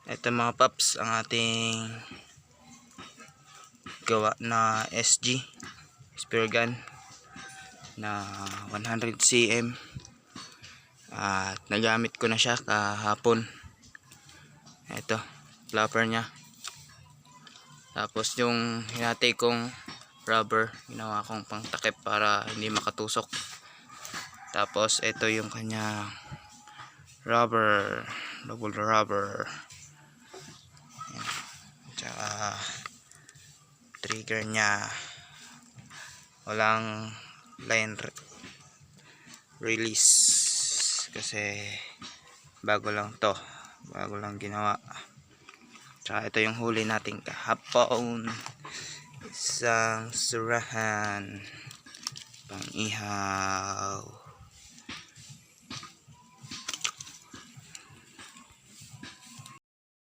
Ito mga paps, ang ating gawa na SG spear gun na 100 cm at nagamit ko na siya kahapon. Ito, flapper nya. Tapos yung hinati kong rubber, ginawa kong pang takip para hindi makatusok. Tapos ito yung kanya rubber, double rubber. Tsaka trigger nya walang line release kasi bago lang ginawa. Tsaka ito yung huli nating kahapon, isang surahan pang ihaw.